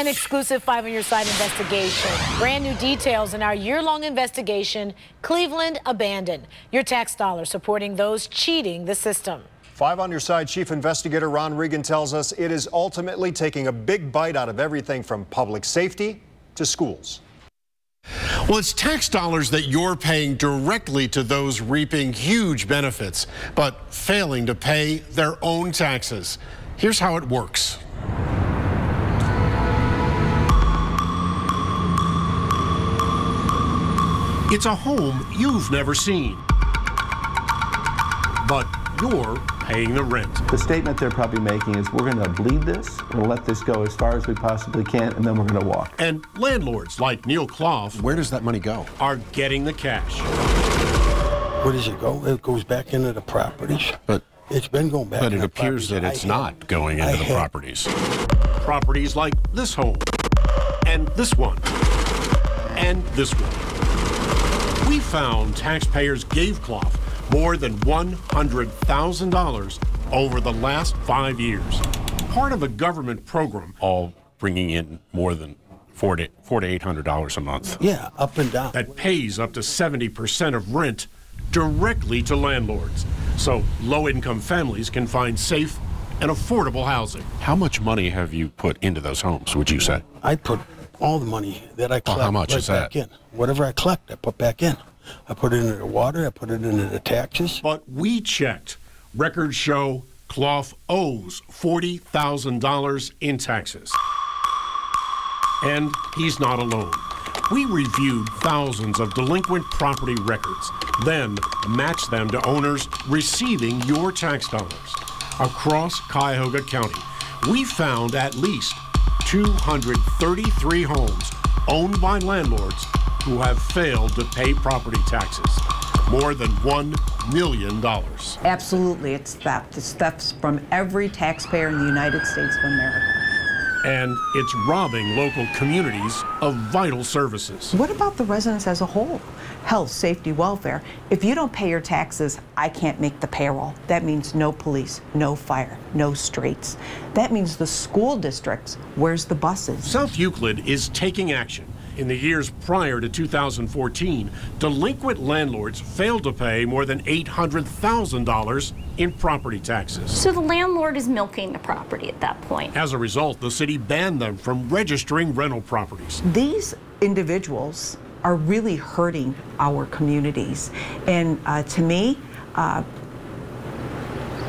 An exclusive 5 on Your Side investigation. Brand new details in our year-long investigation, Cleveland Abandoned. Your tax dollars supporting those cheating the system. 5 on Your Side Chief Investigator Ron Regan tells us it is ultimately taking a big bite out of everything from public safety to schools. Well, it's tax dollars that you're paying directly to those reaping huge benefits, but failing to pay their own taxes. Here's how it works. It's a home you've never seen, but you're paying the rent. The statement they're probably making is, we're going to bleed this, we'll let this go as far as we possibly can, and then we're going to walk. And landlords like Neil Clough, where does that money go? Are getting the cash. Where does it go? It goes back into the properties. But it's been going back. But it appears that it's not going into the properties. Properties like this home, and this one, and this one. We found taxpayers gave Clough more than $100,000 over the last 5 years. Part of a government program. All bringing in more than $400 to $800 a month. Yeah, up and down. That pays up to 70% of rent directly to landlords, so low-income families can find safe and affordable housing. How much money have you put into those homes, would you say? I put all the money that I collect how much is that? back in. Whatever I collect, I put back in. I put it into the water, I put it into the taxes. But we checked. Records show Clough owes $40,000 in taxes. And he's not alone. We reviewed thousands of delinquent property records, then matched them to owners receiving your tax dollars. Across Cuyahoga County, we found at least 233 homes owned by landlords who have failed to pay property taxes. More than $1 million. Absolutely, it's theft. It's theft from every taxpayer in the United States of America. And it's robbing local communities of vital services. What about the residents as a whole? Health, safety, welfare. If you don't pay your taxes, I can't make the payroll. That means no police, no fire, no streets. That means the school districts, where's the buses? South Euclid is taking action. In the years prior to 2014, delinquent landlords failed to pay more than $800,000 in property taxes. So the landlord is milking the property at that point. As a result, the city banned them from registering rental properties. These individuals are really hurting our communities. And to me,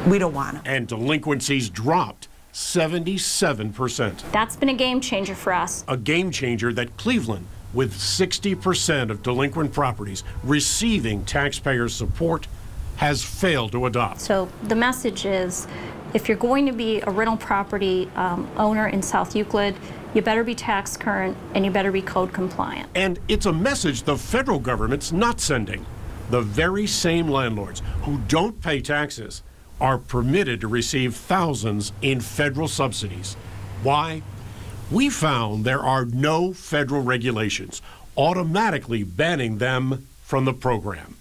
we don't want them. And delinquencies dropped 77%. That's been a game changer for us. A game changer that Cleveland, with 60% of delinquent properties receiving taxpayer support, has failed to adopt. So the message is, if you're going to be a rental property owner in South Euclid, you better be tax current and you better be code compliant. And it's a message the federal government's not sending. The very same landlords who don't pay taxes are permitted to receive thousands in federal subsidies. Why? We found there are no federal regulations automatically banning them from the program.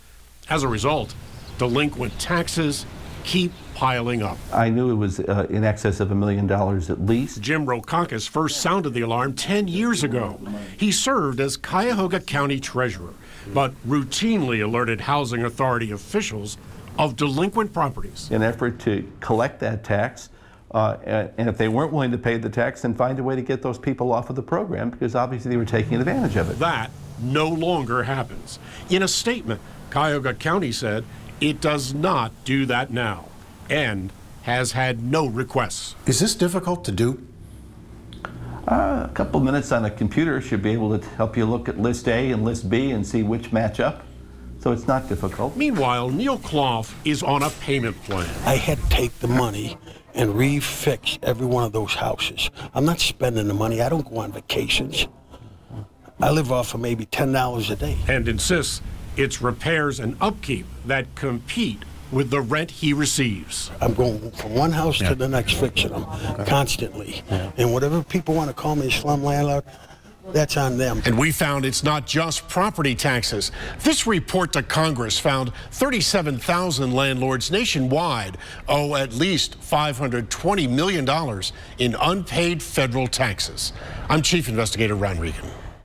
As a result, delinquent taxes keep piling up. I knew it was in excess of $1 million at least. Jim Rokakis first sounded the alarm 10 years ago. He served as Cuyahoga County Treasurer, but routinely alerted Housing Authority officials of delinquent properties. In an effort to collect that tax, and if they weren't willing to pay the tax, then find a way to get those people off of the program, because obviously they were taking advantage of it. That no longer happens. In a statement, Cuyahoga County said it does not do that now and has had no requests. Is this difficult to do? A couple minutes on a computer should be able to help you look at list A and list B and see which match up. So it's not difficult. Meanwhile, Neil Clough is on a payment plan. I had to take the money and refix every one of those houses. I'm not spending the money. I don't go on vacations. I live off of maybe $10 a day. And insists it's repairs and upkeep that compete with the rent he receives. I'm going from one house to the next fixing them constantly. And whatever people want to call me a slum landlord, That's on them. And we found it's not just property taxes. This report to Congress found 37,000 landlords nationwide owe at least $520 million in unpaid federal taxes. I'm Chief Investigator Ron Regan.